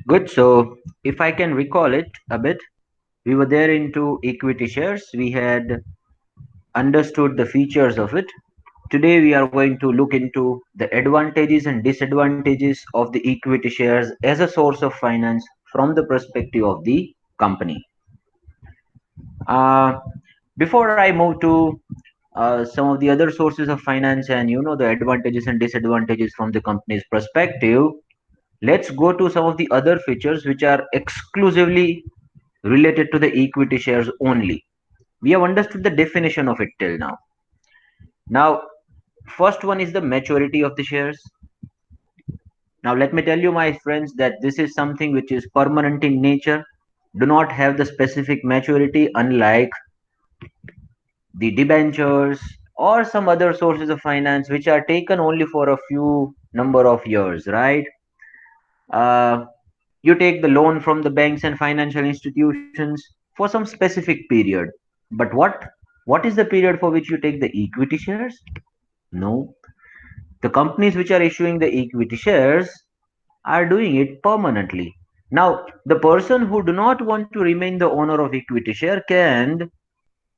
Good. So, if I can recall it a bit, we were there into equity shares. We had understood the features of it. Today, we are going to look into the advantages and disadvantages of the equity shares as a source of finance from the perspective of the company. Uh, Before I move to some of the other sources of finance and the advantages and disadvantages from the company's perspective, let's go to some of the other features which are exclusively related to the equity shares only. We have understood the definition of it till now. Now, first one is the maturity of the shares. Now, let me tell you, my friends, that this is something which is permanent in nature, do not have the specific maturity, unlike the debentures or some other sources of finance which are taken only for a few number of years, right? uh, you take the loan from the banks and financial institutions for some specific period, but what is the period for which you take the equity shares? No, the companies which are issuing the equity shares are doing it permanently. Now, the person who do not want to remain the owner of equity share can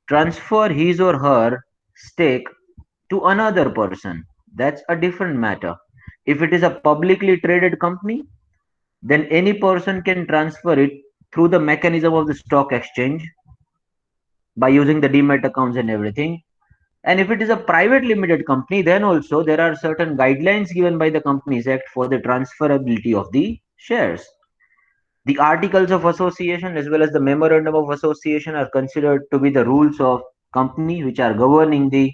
transfer his or her stake to another person. That's a different matter. If it is a publicly traded company, then any person can transfer it through the mechanism of the stock exchange by using the demat accounts and everything. And if it is a private limited company, then also there are certain guidelines given by the Companies Act for the transferability of the shares. The articles of association as well as the memorandum of association are considered to be the rules of company which are governing the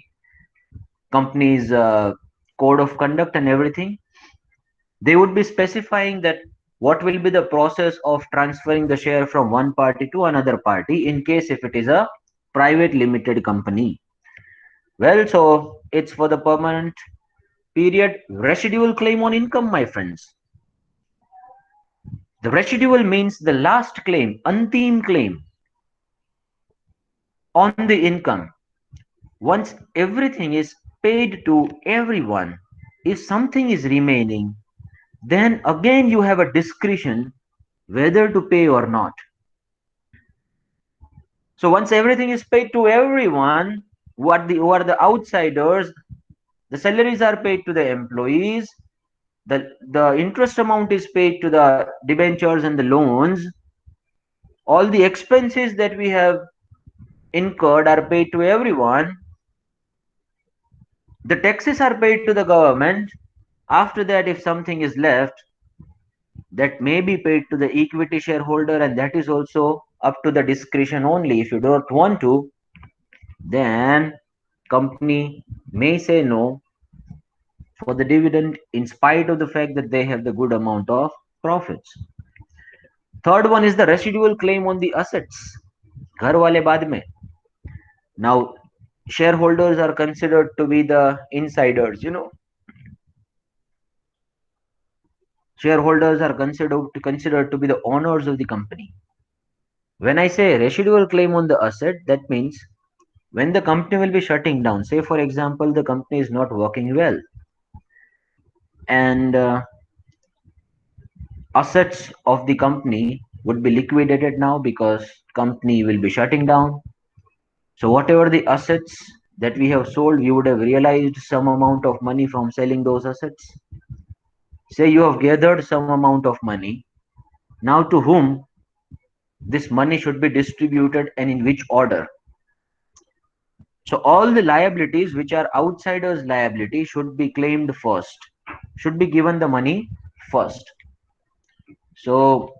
company's code of conduct and everything. They would be specifying that what will be the process of transferring the share from one party to another party in case if it is a private limited company. Well, so it's for the permanent period. Residual claim on income, my friends. The residual means the last claim, antim claim on the income. Once everything is paid to everyone, if something is remaining, then again you have a discretion whether to pay or not. So once everything is paid to everyone, who are the outsiders, the salaries are paid to the employees, the interest amount is paid to the debentures and the loans, all the expenses that we have incurred are paid to everyone, the taxes are paid to the government. After that, if something is left, that may be paid to the equity shareholder, and that is also up to the discretion only. If you don't want to, then company may say no for the dividend in spite of the fact that they have the good amount of profits. Third one is the residual claim on the assets. Ghar wale baad mein. Now, shareholders are considered to be the insiders. Shareholders are considered to be the owners of the company. When I say residual claim on the asset, that means when the company will be shutting down, say for example, the company is not working well, and assets of the company would be liquidated now because company will be shutting down. So whatever the assets that we have sold, we would have realized some amount of money from selling those assets. Say you have gathered some amount of money. Now to whom this money should be distributed and in which order? So all the liabilities which are outsiders liability should be claimed first, should be given the money first. So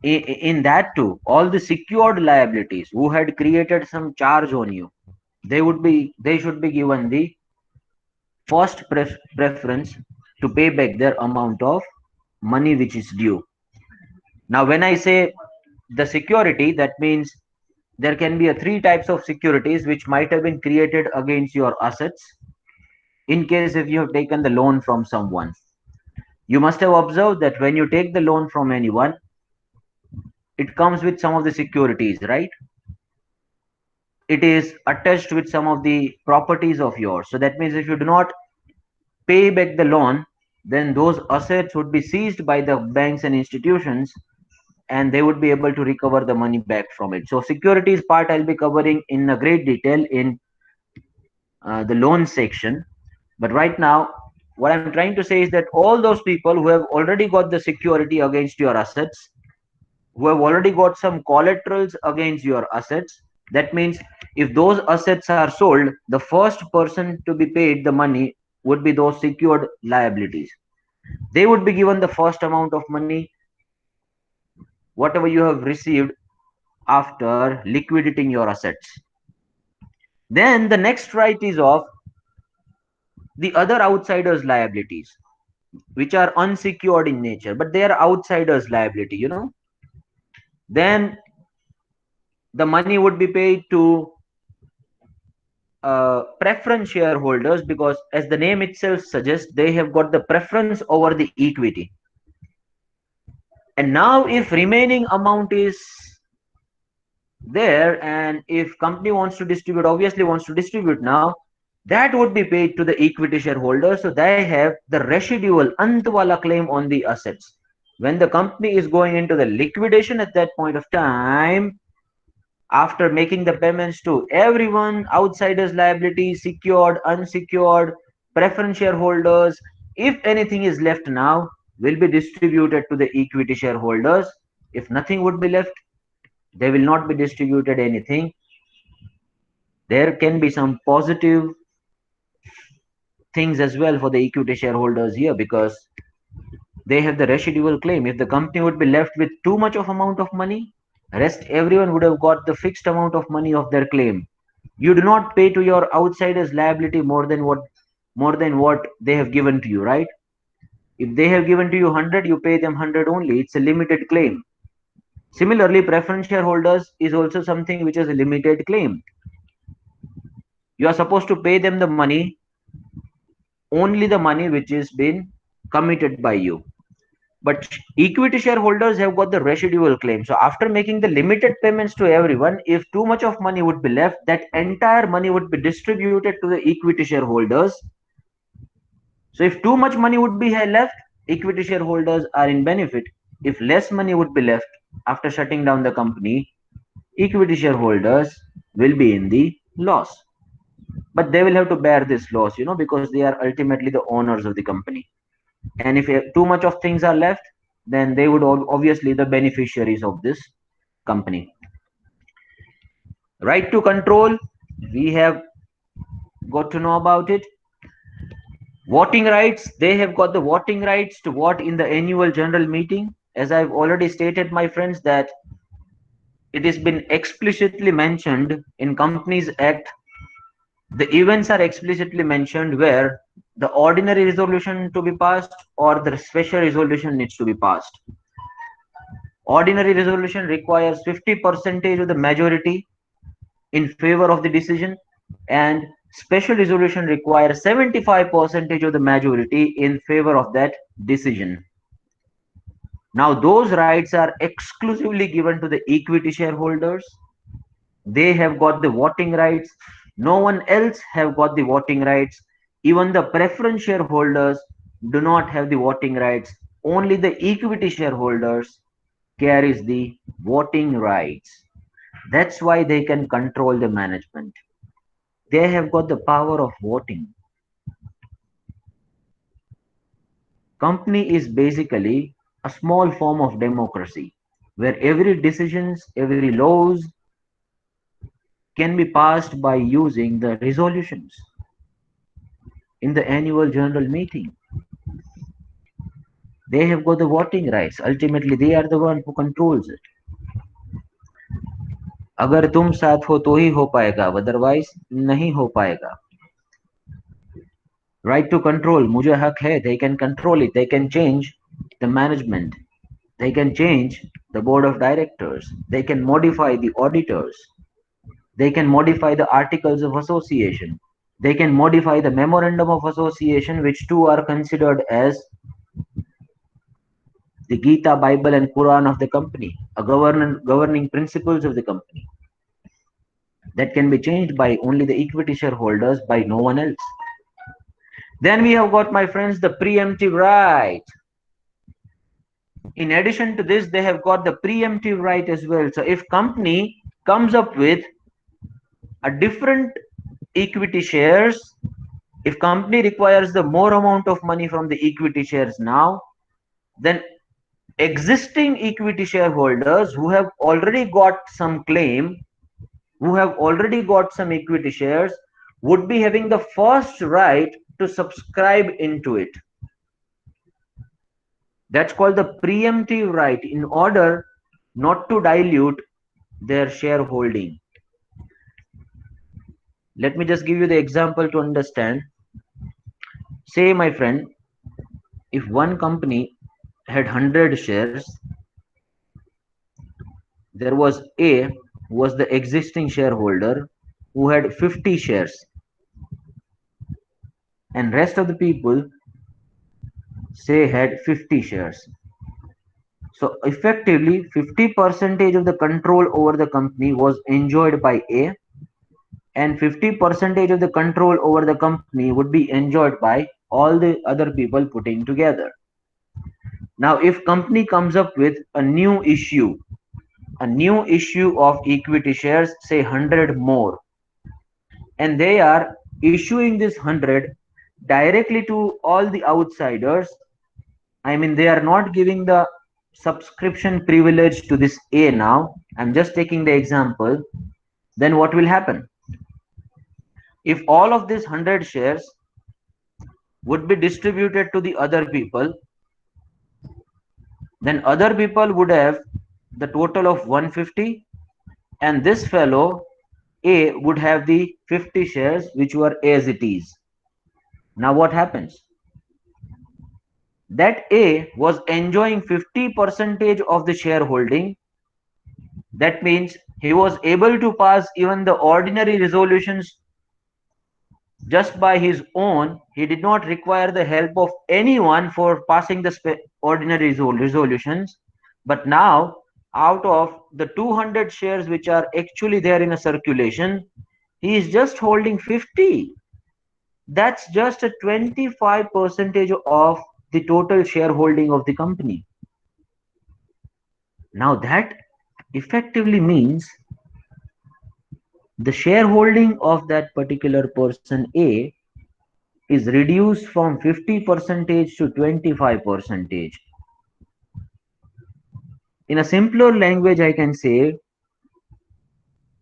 in that too, all the secured liabilities who had created some charge on you, they should be given the first preference to pay back their amount of money which is due. Now when I say the security, that means there can be a three types of securities which might have been created against your assets in case if you have taken the loan from someone. You must have observed that when you take the loan from anyone, it comes with some of the securities, right? It is attached with some of the properties of yours. So that means if you do not pay back the loan, then those assets would be seized by the banks and institutions, and they would be able to recover the money back from it. So securities part I'll be covering in a great detail in the loan section. But right now, what I'm trying to say is that all those people who have already got the security against your assets, who have already got some collaterals against your assets, that means if those assets are sold, the first person to be paid the money would be those secured liabilities. They would be given the first amount of money, whatever you have received after liquidating your assets. Then the next right is of the other outsiders' liabilities, which are unsecured in nature, but they are outsiders' liability. Then the money would be paid to preference shareholders because, as the name itself suggests, they have got the preference over the equity. And now, if remaining amount is there, and if company wants to distribute, obviously wants to distribute now, that would be paid to the equity shareholders. So they have the residual ant wala claim on the assets. When the company is going into the liquidation at that point of time, after making the payments to everyone, outsiders liability, secured, unsecured, preference shareholders, if anything is left now, will be distributed to the equity shareholders. If nothing would be left, they will not be distributed anything. There can be some positive things as well for the equity shareholders here because they have the residual claim. If the company would be left with too much of amount of money, rest everyone would have got the fixed amount of money of their claim. You do not pay to your outsiders liability more than what they have given to you, right? If they have given to you 100, you pay them 100 only. It's a limited claim. Similarly, preference shareholders is also something which is a limited claim. You are supposed to pay them the money, only the money which is been committed by you. But equity shareholders have got the residual claim. So after making the limited payments to everyone, if too much of money would be left, that entire money would be distributed to the equity shareholders. So if too much money would be left, equity shareholders are in benefit. If less money would be left after shutting down the company, equity shareholders will be in the loss. But they will have to bear this loss, because they are ultimately the owners of the company. And if too much of things are left, then they would obviously the beneficiaries of this company. Right to control, we have got to know about it. Voting rights, they have got the voting rights to vote in the annual general meeting. As I've already stated, my friends, that it has been explicitly mentioned in Companies Act. The events are explicitly mentioned where the ordinary resolution to be passed or the special resolution needs to be passed. Ordinary resolution requires 50% of the majority in favor of the decision, and special resolution requires 75% of the majority in favor of that decision. Now those rights are exclusively given to the equity shareholders. They have got the voting rights. No one else have got the voting rights. Even the preference shareholders do not have the voting rights. Only the equity shareholders carries the voting rights. That's why they can control the management. They have got the power of voting. Company is basically a small form of democracy where every decisions, every laws can be passed by using the resolutions in the annual general meeting. They have got the voting rights. Ultimately, they are the one who controls it. अगर तुम साथ हो तो ही हो पाएगा, otherwise नहीं हो पाएगा. Right to control, मुझे हक है. They can control it. They can change the management. They can change the board of directors. They can modify the auditors. They can modify the articles of association. They can modify the memorandum of association, which two are considered as the Gita, Bible, and Quran of the company, a governing principles of the company. That can be changed by only the equity shareholders, by no one else. Then we have got, my friends, the preemptive right. In addition to this, they have got the preemptive right as well. So if company comes up with a different equity shares, if company requires the more amount of money from the equity shares now, then existing equity shareholders who have already got some claim, who have already got some equity shares, would be having the first right to subscribe into it. That's called the preemptive right, in order not to dilute their shareholding. Let me just give you the example to understand. Say, my friend, if one company had 100 shares, there was A, who was the existing shareholder, who had 50 shares, and rest of the people, say, had 50 shares. So effectively 50% of the control over the company was enjoyed by A, and 50% of the control over the company would be enjoyed by all the other people putting together. Now if company comes up with a new issue of equity shares, say 100 more, and they are issuing this 100 directly to all the outsiders. I mean, they are not giving the subscription privilege to this A now. I'm just taking the example. Then what will happen? If all of these 100 shares would be distributed to the other people, then other people would have the total of 150, and this fellow A would have the 50 shares which were as it is. Now what happens? That A was enjoying 50% of the shareholding. That means he was able to pass even the ordinary resolutions just by his own. He did not require the help of anyone for passing the ordinary resolutions. But now, out of the 200 shares which are actually there in a circulation, he is just holding 50. That's just a 25% of the total shareholding of the company. Now that effectively means the shareholding of that particular person A is reduced from 50% to 25%. In a simpler language, I can say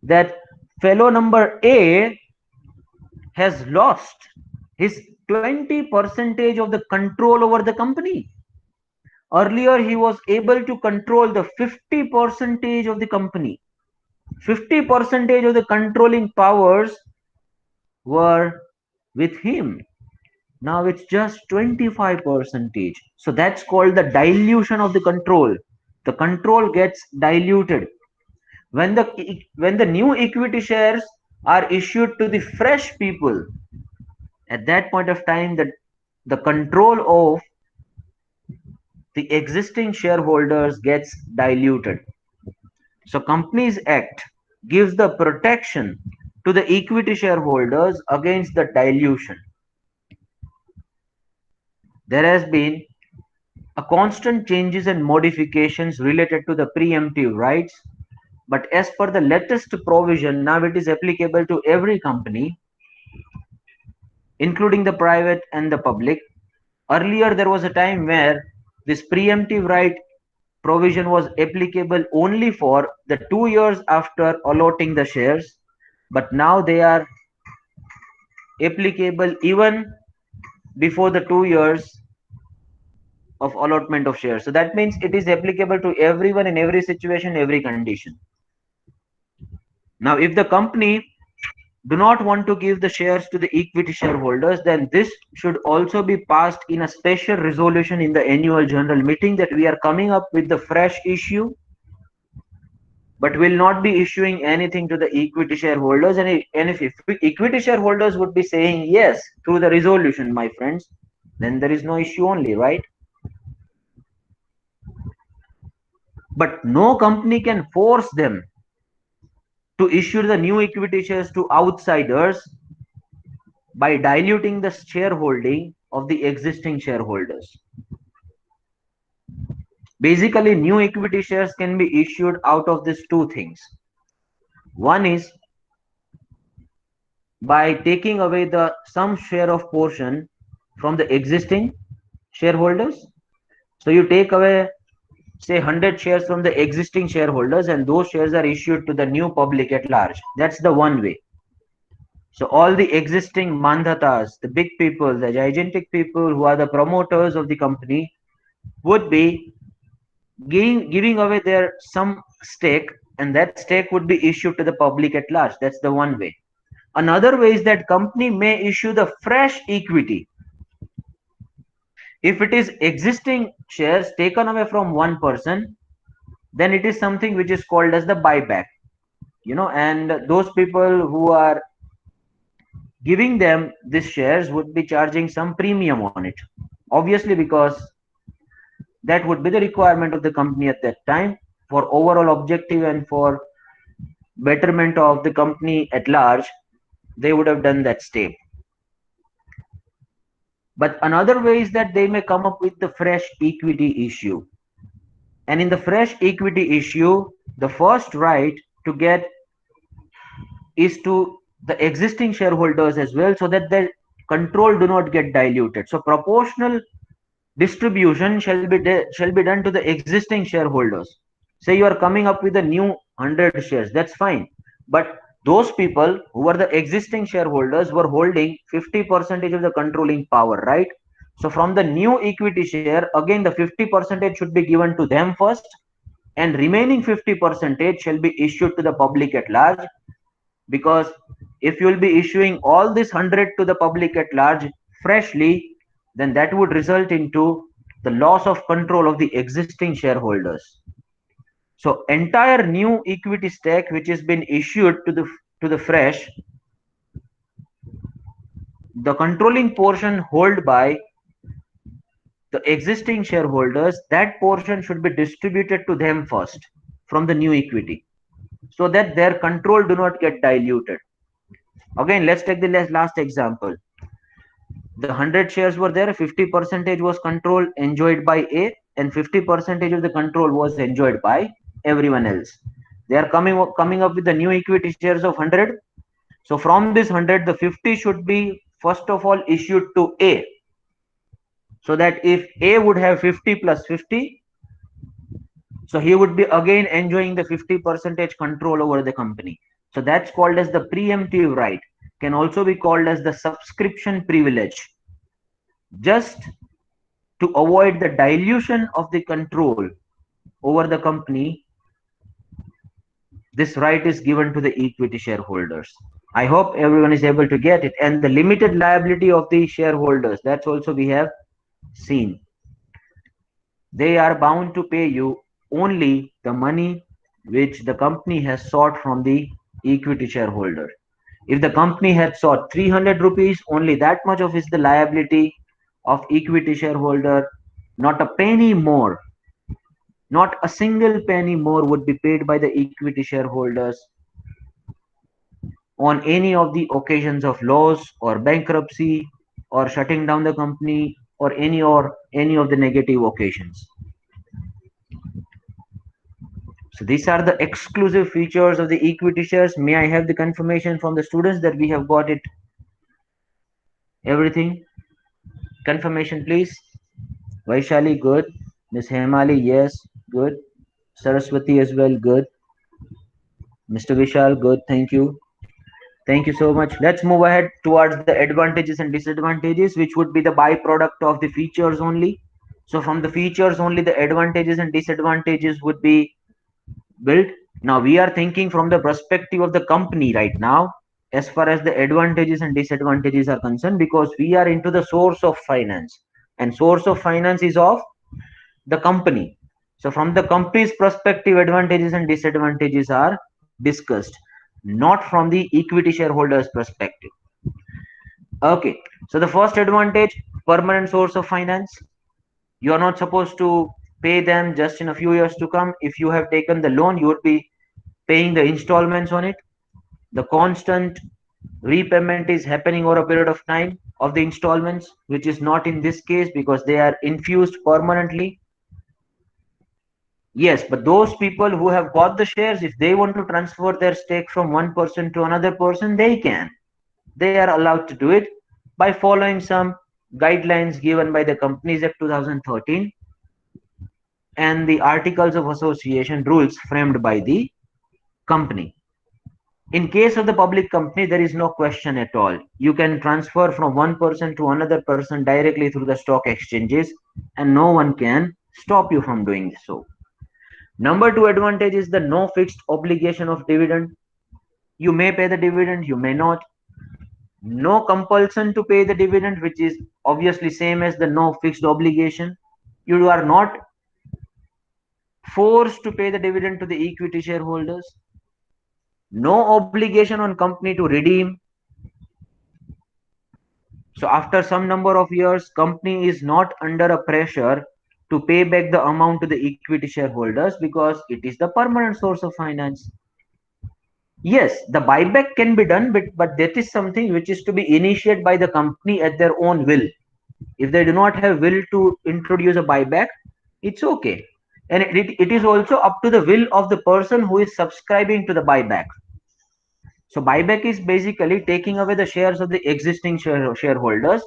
that fellow number A has lost his 20% of the control over the company. Earlier, he was able to control the 50% of the company. 50% of the controlling powers were with him. Now it's just 25%. So that's called the dilution of the control. The control gets diluted. When the new equity shares are issued to the fresh people, at that point of time, the control of the existing shareholders gets diluted. So Companies Act gives the protection to the equity shareholders against the dilution. There has been a constant changes and modifications related to the preemptive rights, but as per the latest provision, now it is applicable to every company, including the private and the public. Earlier, there was a time where this preemptive right provision was applicable only for the 2 years after allotting the shares, but now they are applicable even before the 2 years of allotment of shares. So that means it is applicable to everyone in every situation, every condition. Now, if the company do not want to give the shares to the equity shareholders, then this should also be passed in a special resolution in the annual general meeting that we are coming up with the fresh issue, but will not be issuing anything to the equity shareholders. And if equity shareholders would be saying yes through the resolution, my friends, then there is no issue only, right? But no company can force them to issue the new equity shares to outsiders by diluting the shareholding of the existing shareholders. Basically, new equity shares can be issued out of these two things. One is by taking away the some share of portion from the existing shareholders. So you take away, say, 100 shares from the existing shareholders, and those shares are issued to the new public at large. That's the one way. So all the existing mandhatas, the big people, the gigantic people who are the promoters of the company, would be giving away their some stake, and that stake would be issued to the public at large. That's the one way. Another way is that company may issue the fresh equity. If it is existing shares taken away from one person, then it is something which is called as the buyback. And those people who are giving them these shares would be charging some premium on it, obviously, because that would be the requirement of the company at that time for overall objective and for betterment of the company at large. They would have done that step. But another way is that they may come up with the fresh equity issue. And in the fresh equity issue, the first right to get is to the existing shareholders as well, so that the control do not get diluted. So proportional distribution shall be done to the existing shareholders. Say you are coming up with a new 100 shares, that's fine, but those people who were the existing shareholders were holding 50% of the controlling power, right? So from the new equity share, again the 50% should be given to them first, and remaining 50% shall be issued to the public at large. Because if you will be issuing all this 100 to the public at large freshly, then that would result into the loss of control of the existing shareholders. So entire new equity stake which has been issued to the fresh, the controlling portion held by the existing shareholders, that portion should be distributed to them first from the new equity, so that their control do not get diluted. Again, let's take the last example. The 100 shares were there, 50% was control enjoyed by A, and 50% of the control was enjoyed by everyone else. They are coming up with the new equity shares of 100. So from this 100, the 50 should be first of all issued to A, so that if A would have 50 plus 50, so he would be again enjoying the 50% control over the company. So that's called as the preemptive right, can also be called as the subscription privilege. Just to avoid the dilution of the control over the company, this right is given to the equity shareholders. I hope everyone is able to get it. And the limited liability of the shareholders, that's also we have seen. They are bound to pay you only the money which the company has sought from the equity shareholder. If the company had sought 300 rupees, only that much of is the liability of equity shareholder, not a penny more. Not a single penny more would be paid by the equity shareholders on any of the occasions of loss or bankruptcy or shutting down the company or any of the negative occasions. So these are the exclusive features of the equity shares. May I have the confirmation from the students that we have got it? Everything? Confirmation, please. Vaishali, good. Miss Hemali, yes, good. Saraswati as well, good. Mr. Vishal, good. Thank you. Thank you so much. Let's move ahead towards the advantages and disadvantages, which would be the byproduct of the features only. So from the features only, the advantages and disadvantages would be built. Now we are thinking from the perspective of the company right now, as far as the advantages and disadvantages are concerned, because we are into the source of finance, and source of finance is of the company. So from the company's perspective, advantages and disadvantages are discussed, not from the equity shareholders perspective. Okay, so the first advantage, permanent source of finance. You are not supposed to pay them just in a few years to come. If you have taken the loan, you would be paying the installments on it. The constant repayment is happening over a period of time of the installments, which is not in this case because they are infused permanently. Yes, but those people who have got the shares, if they want to transfer their stake from one person to another person, they can. They are allowed to do it by following some guidelines given by the Companies Act 2013 and the Articles of Association rules framed by the company. In case of the public company, there is no question at all. You can transfer from one person to another person directly through the stock exchanges, and no one can stop you from doing so. Number two advantage is the no fixed obligation of dividend. You may pay the dividend, you may not. No compulsion to pay the dividend, which is obviously same as the no fixed obligation. You are not forced to pay the dividend to the equity shareholders. No obligation on company to redeem. So after some number of years, company is not under a pressure to pay back the amount to the equity shareholders because it is the permanent source of finance. Yes, the buyback can be done, but that is something which is to be initiated by the company at their own will. If they do not have will to introduce a buyback, it's okay. And it is also up to the will of the person who is subscribing to the buyback. So buyback is basically taking away the shares of the existing shareholders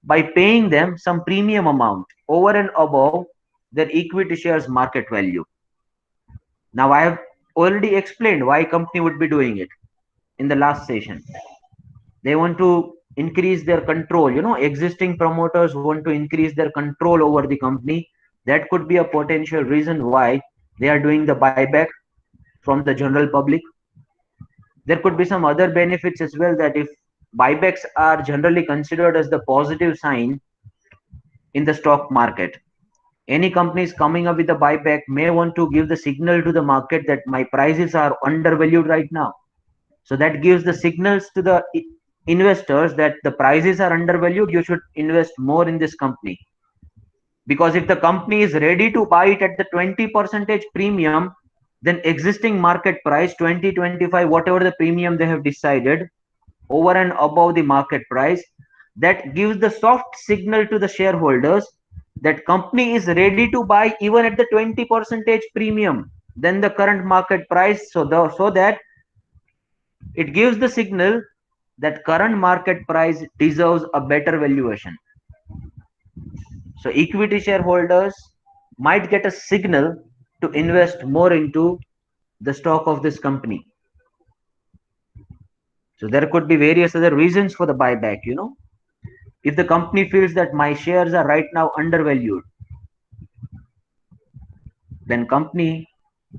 by paying them some premium amount over and above their equity shares market value. Now I have already explained why company would be doing it in the last session. They want to increase their control. Existing promoters want to increase their control over the company. That could be a potential reason why they are doing the buyback from the general public. There could be some other benefits as well, that if buybacks are generally considered as the positive sign in the stock market, any companies coming up with a buyback may want to give the signal to the market that my prices are undervalued right now. So that gives the signals to the investors that the prices are undervalued, you should invest more in this company. Because if the company is ready to buy it at the 20 percentage premium, then existing market price 20, 25, whatever the premium they have decided over and above the market price, that gives the soft signal to the shareholders that company is ready to buy even at the 20 percentage premium than the current market price. So that it gives the signal that current market price deserves a better valuation. So equity shareholders might get a signal to invest more into the stock of this company. So there could be various other reasons for the buyback. If the company feels that my shares are right now undervalued, then company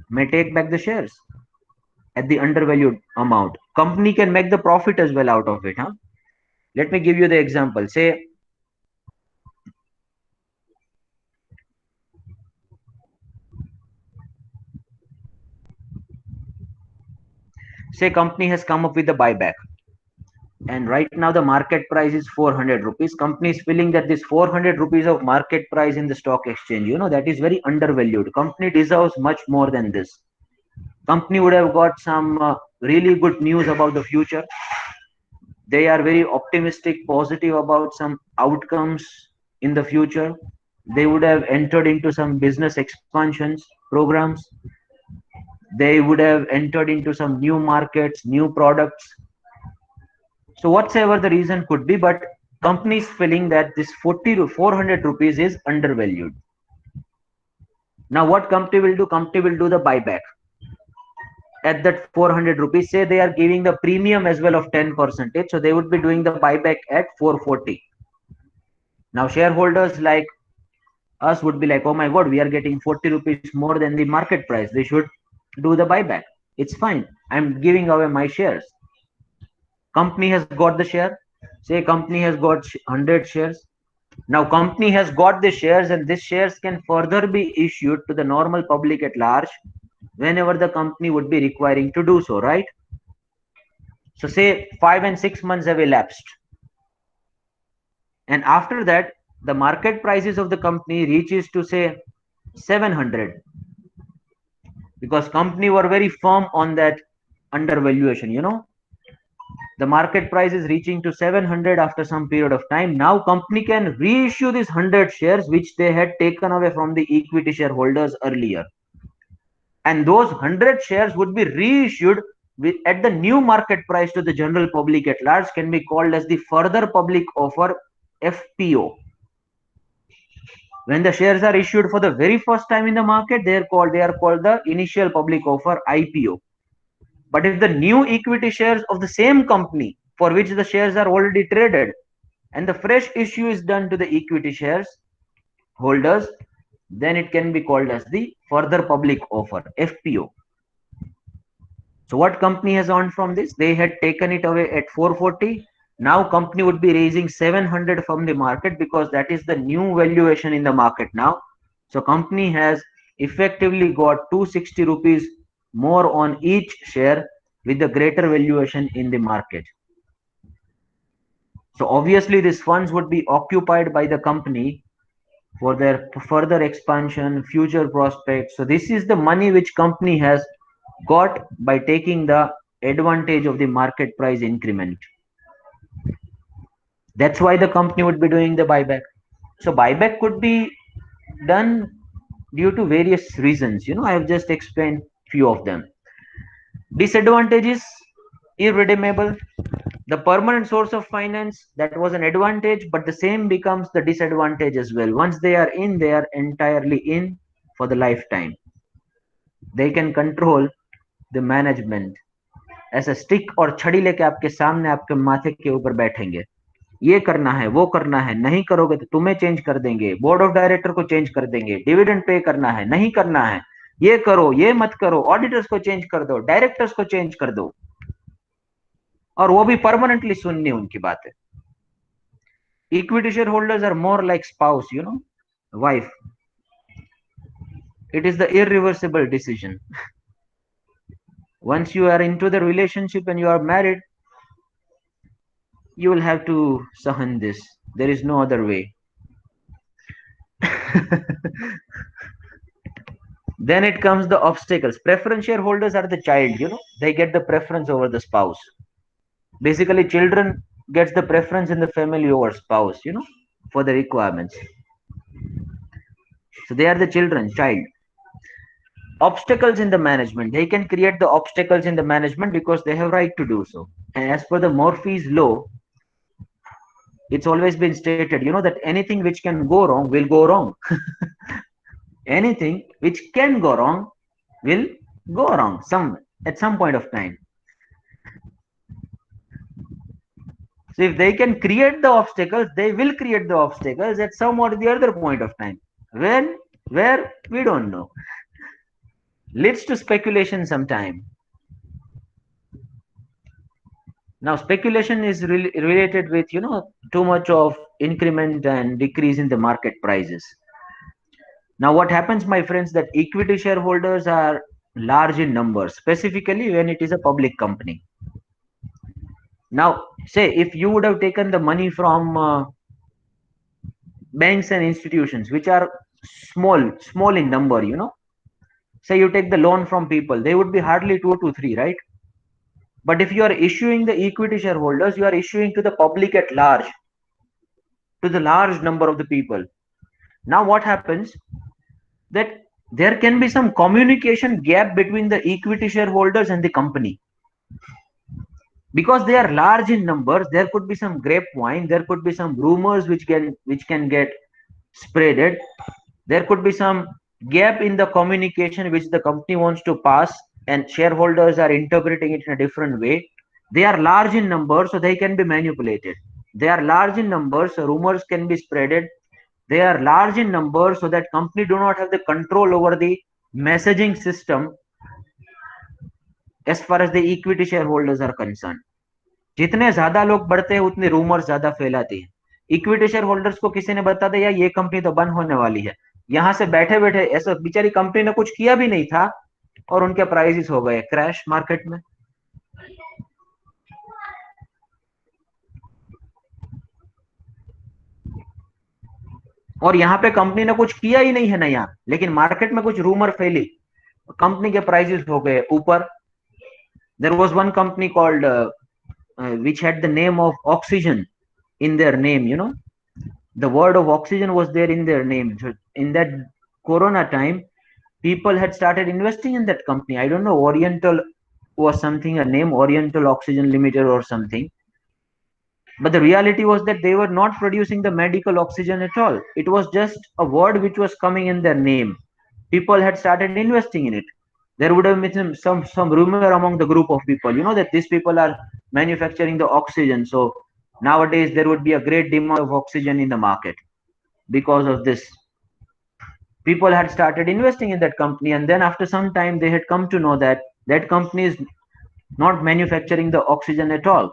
may take back the shares at the undervalued amount. Company can make the profit as well out of it. Let me give you the example. Say company has come up with a buyback, and right now the market price is 400 rupees. Company is feeling that this 400 rupees of market price in the stock exchange, that is very undervalued. Company deserves much more than this. Company would have got some really good news about the future. They are very optimistic, positive about some outcomes in the future. They would have entered into some business expansions programs. They would have entered into some new markets, new products. So whatsoever the reason could be, but companies feeling that this 40 to 400 rupees is undervalued. Now what company will do? Company will do the buyback at that 400 rupees. Say they are giving the premium as well of 10 percentage, so they would be doing the buyback at 440. Now shareholders like us would be like, oh my god, we are getting 40 rupees more than the market price, they should do the buyback. It's fine, I'm giving away my shares. Company has got the share. Say company has got 100 shares. Now company has got the shares, and these shares can further be issued to the normal public at large whenever the company would be requiring to do so, right? So say 5 and 6 months have elapsed, and after that the market prices of the company reaches to say 700, because company were very firm on that undervaluation. The market price is reaching to 700 after some period of time. Now company can reissue these 100 shares which they had taken away from the equity shareholders earlier, and those 100 shares would be reissued at the new market price to the general public at large, can be called as the further public offer, FPO. When the shares are issued for the very first time in the market, they are called the initial public offer, IPO. But if the new equity shares of the same company for which the shares are already traded and the fresh issue is done to the equity shares holders, then it can be called as the further public offer, FPO. So what company has earned from this? They had taken it away at 440. Now company would be raising 700 from the market because that is the new valuation in the market now. So company has effectively got 260 rupees more on each share with the greater valuation in the market. So obviously these funds would be occupied by the company for their further expansion, future prospects. So this is the money which company has got by taking the advantage of the market price increment. That's why the company would be doing the buyback. So buyback could be done due to various reasons. I have just explained few of them. Disadvantages: irredeemable. The permanent source of finance, that was an advantage, but the same becomes the disadvantage as well. Once they are in, they are entirely in for the lifetime. They can control the management. ऐसा stick और छड़ी लेके आपके सामने आपके माथे के ऊपर बैठेंगे, ये करना है, वो करना है, नहीं करोगे तो तुम्हें चेंज कर देंगे, बोर्ड ऑफ डायरेक्टर को चेंज कर देंगे, डिविडेंड पे करना है, नहीं करना है, ये करो, ये मत करो, ऑडिटर्स को चेंज कर दो, डायरेक्टर्स को चेंज कर दो, और वो भी परमानेंटली सुननी उनकी बात है. Equity shareholders are more like spouse, wife. It is the irreversible decision. Once you are into the relationship and you are married, you will have to sahan this. There is no other way. Then it comes the obstacles. Preference shareholders are the child, they get the preference over the spouse. Basically, children gets the preference in the family over spouse, for the requirements. So they are the child. Obstacles in the management. They can create the obstacles in the management because they have right to do so. And as per the Murphy's law, it's always been stated, that anything which can go wrong will go wrong. Anything which can go wrong will go wrong at some point of time. So if they can create the obstacles, they will create the obstacles at some or the other point of time. When, where, we don't know. Leads to speculation sometime. Now speculation is related with, too much of increment and decrease in the market prices. Now what happens, my friends, that equity shareholders are large in numbers, specifically when it is a public company. Now say if you would have taken the money from banks and institutions which are small in number, say you take the loan from people, they would be hardly 2 to 3, right? But if you are issuing the equity shareholders, you are issuing to the public at large, to the large number of the people. Now what happens, that there can be some communication gap between the equity shareholders and the company. Because they are large in numbers, there could be some grapevine, there could be some rumors which can get spreaded. There could be some gap in the communication which the company wants to pass, and shareholders are interpreting it in a different way. They are large in numbers, so they can be manipulated. They are large in numbers, so rumors can be spreaded. They are large in numbers, so that company do not have the control over the messaging system as far as the equity shareholders are concerned. जितने ज्यादा लोग बढ़ते हैं उतने rumours ज्यादा फैलाती है. Equity share holders को किसी ने बता दिया ये कंपनी तो बंद होने वाली है, यहां से बैठे बैठे ऐसा बेचारी कंपनी ने कुछ किया भी नहीं था और उनके प्राइसेस हो गए क्रैश मार्केट में. और यहाँ पे कंपनी ने कुछ किया ही नहीं है नया, लेकिन मार्केट में कुछ रूमर फैली, कंपनी के प्राइसेस हो गए ऊपर. There was one company called which had the name of oxygen in their name. The word of oxygen was there in their name. So in that corona time, people had started investing in that company. I don't know, Oriental was something, a name, Oriental Oxygen Limited or something. But the reality was that they were not producing the medical oxygen at all. It was just a word which was coming in their name. People had started investing in it. There would have been some rumor among the group of people, that these people are manufacturing the oxygen. So nowadays there would be a great demand of oxygen in the market because of this. People had started investing in that company, and then after some time they had come to know that that company is not manufacturing the oxygen at all.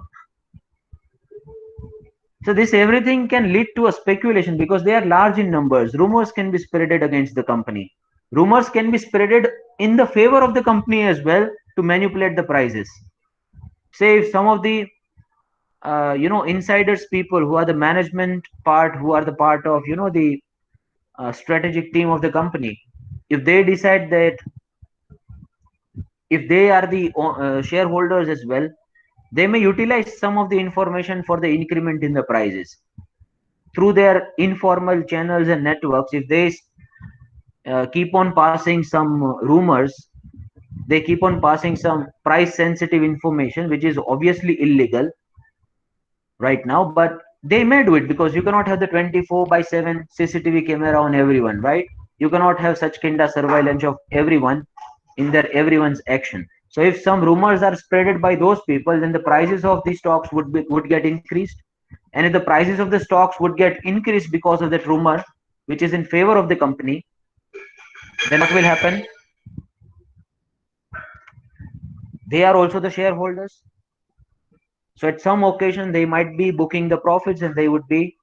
So this everything can lead to a speculation because they are large in numbers. Rumors can be spreaded against the company. Rumors can be spreaded in the favor of the company as well to manipulate the prices. Say if some of the insiders people who are the management part, who are the part of the strategic team of the company, if they decide that, if they are the shareholders as well, they may utilize some of the information for the increment in the prices through their informal channels and networks. If they keep on passing some rumors, they keep on passing some price sensitive information which is obviously illegal right now, but they may do it because you cannot have the 24 by 7 CCTV camera on everyone, right? You cannot have such kind of surveillance of everyone in their everyone's action. So if some rumors are spreaded by those people, then the prices of these stocks would get increased. And if the prices of the stocks would get increased because of that rumor, which is in favor of the company, then what will happen? They are also the shareholders. So at some occasion, they might be booking the profits and they would be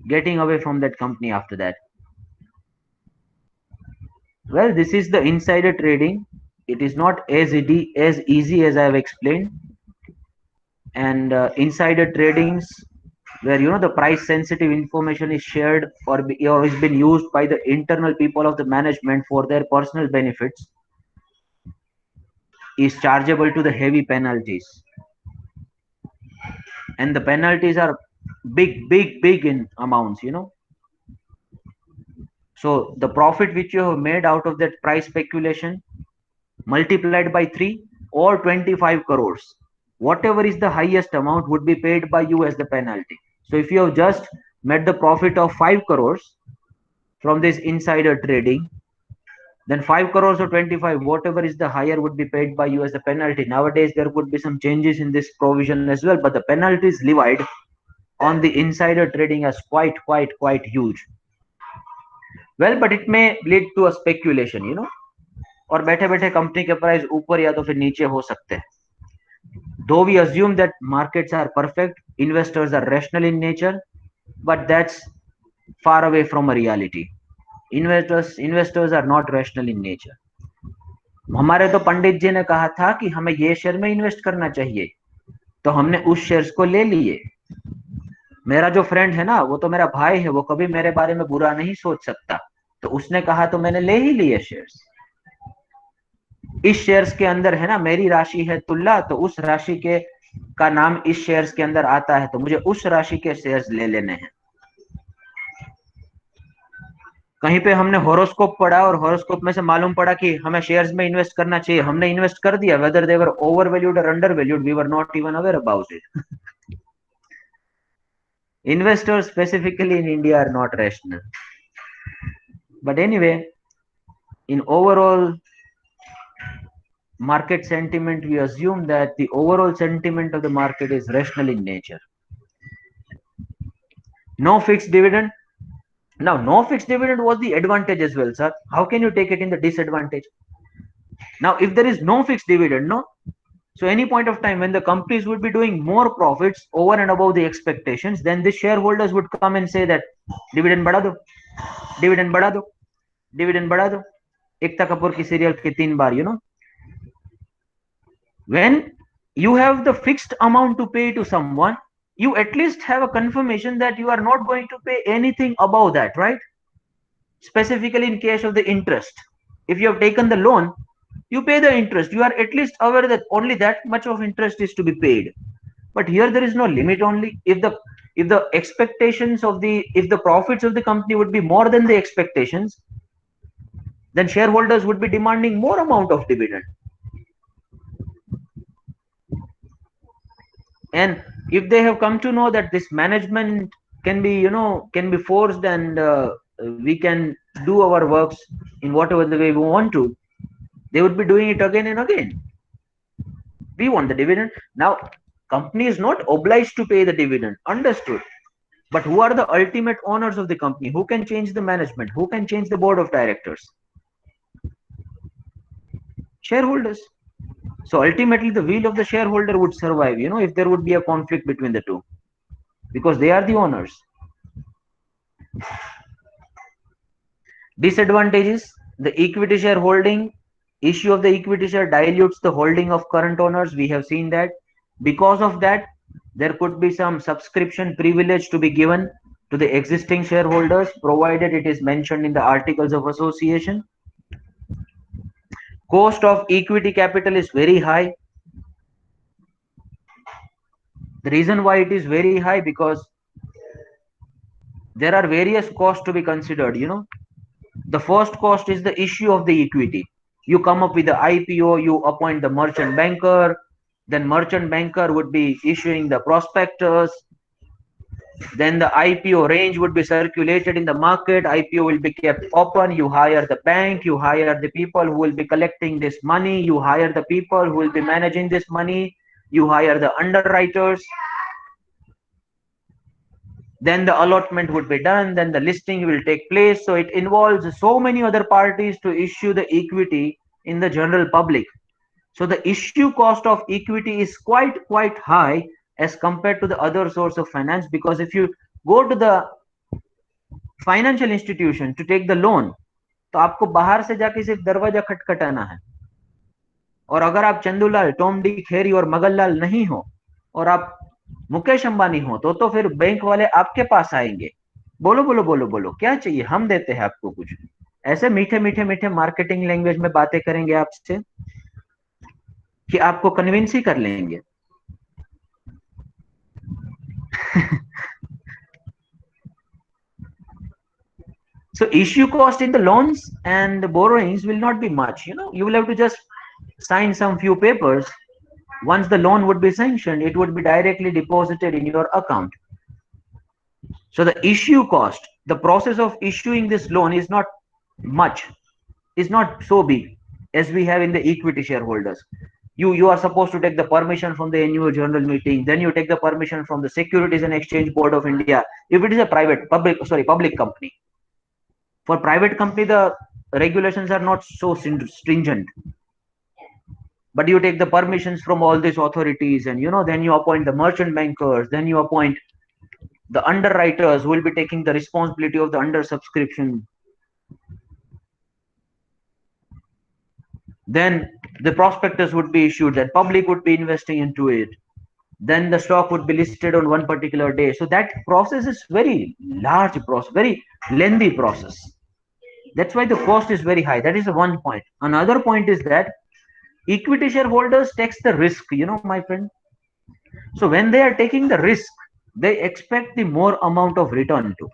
getting away from that company after that. Well, this is the insider trading. It is not as easy as I have explained. And insider tradings, where the price sensitive information is shared or is been used by the internal people of the management for their personal benefits, is chargeable to the heavy penalties. And the penalties are big in amounts. So the profit which you have made out of that price speculation, multiplied by 3 or 25 crores, whatever is the highest amount, would be paid by you as the penalty. So if you have just made the profit of 5 crores from this insider trading, then 5 crores or 25, whatever is the higher, would be paid by you as the penalty. Nowadays there could be some changes in this provision as well, but the penalties levied on the insider trading is quite huge. Well, but it may lead to a speculation. और बैठे बैठे company के price ऊपर या तो फिर नीचे हो सकते हैं. Though we assume that markets are perfect, investors are rational in nature, but that's far away from a reality. Investors are not rational in nature. हमारे तो पंडित जी ने कहा था कि हमें ये शेयर में इन्वेस्ट करना चाहिए, तो हमने उस शेयर्स को ले लिए. मेरा जो फ्रेंड है ना, वो तो मेरा भाई है, वो कभी मेरे बारे में बुरा नहीं सोच सकता, तो उसने कहा तो मैंने ले ही लिए शेयर्स. इस शेयर्स के अंदर है ना, मेरी राशि है तुल्ला, तो उस राशि के का नाम इस शेयर्स के अंदर आता है, तो मुझे उस राशि के शेयर्स ले लेने हैं. कहीं पे हमने हॉरोस्कोप पढ़ा और हॉरोस्कोप में से मालूम पड़ा कि हमें शेयर्स में इन्वेस्ट करना चाहिए, हमने इन्वेस्ट कर दिया. Whether they were over valued और under valued, we were not even aware about it. Investors specifically in India are not rational. But anyway, in overall market sentiment, we assume that the overall sentiment of the market is rational in nature. No fixed dividend. Now, no fixed dividend was the advantage as well, sir. How can you take it in the disadvantage? Now, if there is no fixed dividend, no. So any point of time when the companies would be doing more profits over and above the expectations, then the shareholders would come and say that dividend बढ़ा दो, dividend बढ़ा दो, dividend बढ़ा दो. एकता कपूर की serial के 3 बार. When you have the fixed amount to pay to someone, you at least have a confirmation that you are not going to pay anything above that, right? Specifically in case of the interest. If you have taken the loan, You pay the interest. You are at least aware that only that much of interest is to be paid. But here there is no limit. Only if the expectations of the if the profits of the company would be more than the expectations, then shareholders would be demanding more amount of dividend. And if they have come to know that this management can be, can be forced, and we can do our works in whatever the way we want to, they would be doing it again and again. We want the dividend. Now, company is not obliged to pay the dividend, understood. But who are the ultimate owners of the company? Who can change the management? Who can change the board of directors? Shareholders. So ultimately, the will of the shareholder would survive, if there would be a conflict between the two, because they are the owners. Disadvantages: the equity shareholding issue of the equity share dilutes the holding of current owners. We have seen that. Because of that, there could be some subscription privilege to be given to the existing shareholders, provided it is mentioned in the articles of association. Cost of equity capital is very high. The reason why it is very high, because there are various costs to be considered. The first cost is the issue of the equity. You come up with the IPO, you appoint the merchant banker, then merchant banker would be issuing the prospectus, then the IPO range would be circulated in the market, IPO will be kept open, you hire the bank, you hire the people who will be collecting this money, you hire the people who will be managing this money, you hire the underwriters, then the allotment would be done, then the listing will take place. So it involves so many other parties to issue the equity in the general public. So the issue cost of equity is quite high as compared to the other source of finance, because if you go to the financial institution to take the loan, तो आपको बाहर से जाके सिर्फ दरवाजा खटखटाना है। और अगर आप चंदूलाल, टॉम डी खेरी और मगनलाल नहीं हो, और आप मुकेश अंबानी हो, तो फिर बैंक वाले आपके पास आएंगे, बोलो बोलो बोलो बोलो क्या चाहिए, हम देते हैं आपको कुछ। ऐसे मीठे मीठे मीठे मार्केटिंग लैंग्वेज में बातें करेंगे आपसे कि आपको कन्विंस ही कर लेंगे। So issue cost in the loans and the borrowings will not be much. You will have to just sign some few papers. Once the loan would be sanctioned, it would be directly deposited in your account. So the issue cost, the process of issuing this loan is not much, is not so big as we have in the equity shareholders. You are supposed to take the permission from the annual general meeting, then you take the permission from the Securities and Exchange Board of India. If it is a public company. For private company, the regulations are not so stringent. But you take the permissions from all these authorities, and then you appoint the merchant bankers, then you appoint the underwriters who will be taking the responsibility of the under subscription. Then the prospectus would be issued, that public would be investing into it. Then the stock would be listed on one particular day. So that process is very large process, very lengthy process. That's why the cost is very high. That is the one point. Another point is that equity shareholders takes the risk, my friend. So when they are taking the risk, they expect the more amount of return too.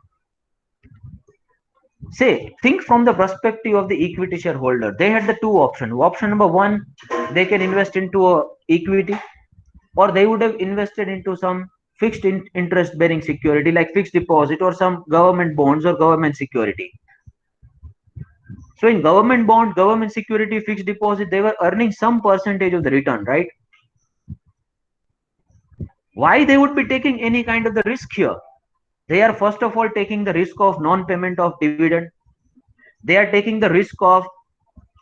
Say, think from the perspective of the equity shareholder. They had the two options. Option number one, they can invest into a equity, or they would have invested into some fixed interest bearing security like fixed deposit or some government bonds or government security. So in government bond, government security, fixed deposit, they were earning some percentage of the return, right? Why they would be taking any kind of the risk here? They are first of all taking the risk of non-payment of dividend. They are taking the risk of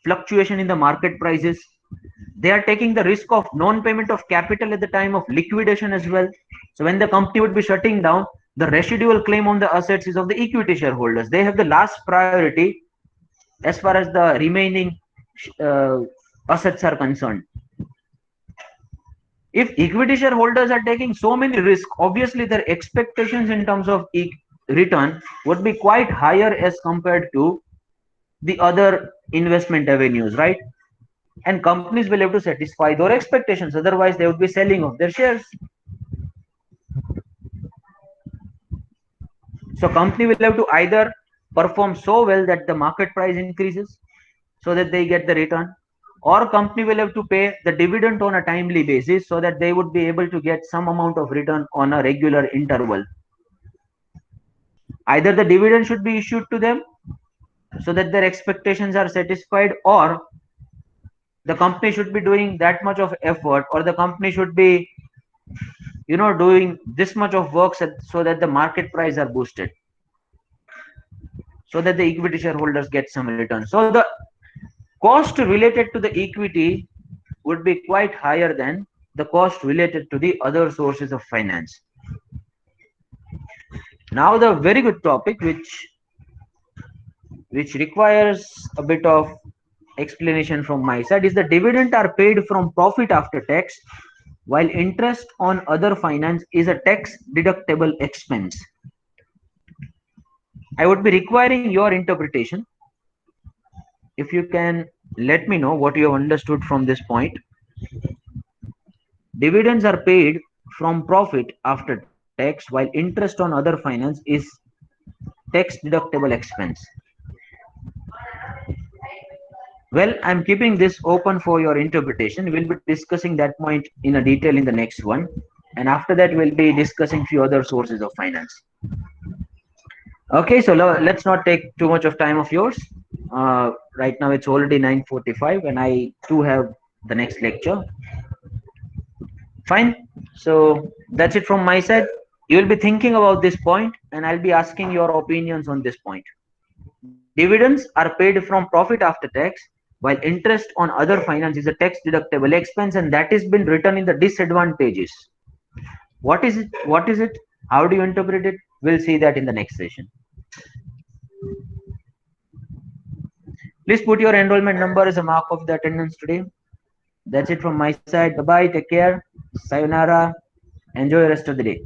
fluctuation in the market prices. They are taking the risk of non-payment of capital at the time of liquidation as well. So when the company would be shutting down, the residual claim on the assets is of the equity shareholders. They have the last priority as far as the remaining assets are concerned. If equity shareholders are taking so many risks, obviously their expectations in terms of return would be quite higher as compared to the other investment avenues, right? and companies will have to satisfy their expectations, otherwise they would be selling off their shares. So company will have to either perform so well that the market price increases so that they get the return, or company will have to pay the dividend on a timely basis so that they would be able to get some amount of return on a regular interval. Either the dividend should be issued to them so that their expectations are satisfied, or the company should be doing that much of effort, or the company should be doing this much of work so that the market price are boosted, so that the equity shareholders get some return. So the cost related to the equity would be quite higher than the cost related to the other sources of finance. Now the very good topic which requires a bit of explanation from my side is the dividend are paid from profit after tax, while interest on other finance is a tax deductible expense. I would be requiring your interpretation. If you can let me know what you have understood from this point. Dividends are paid from profit after tax, while interest on other finance is tax deductible expense. Well, I'm keeping this open for your interpretation. We'll be discussing that point in a detail in the next one. And after that, we'll be discussing few other sources of finance. Okay, so let's not take too much of time of yours. Right now, it's already 9:45, and I too have the next lecture. Fine. So that's it from my side. You will be thinking about this point, and I'll be asking your opinions on this point. Dividends are paid from profit after tax, while interest on other finance is a tax deductible expense, and that has been written in the disadvantages. What is it? What is it? How do you interpret it? We'll see that in the next session. Please put your enrollment number as a mark of the attendance today. That's it from my side. Bye bye. Take care. Sayonara. Enjoy the rest of the day.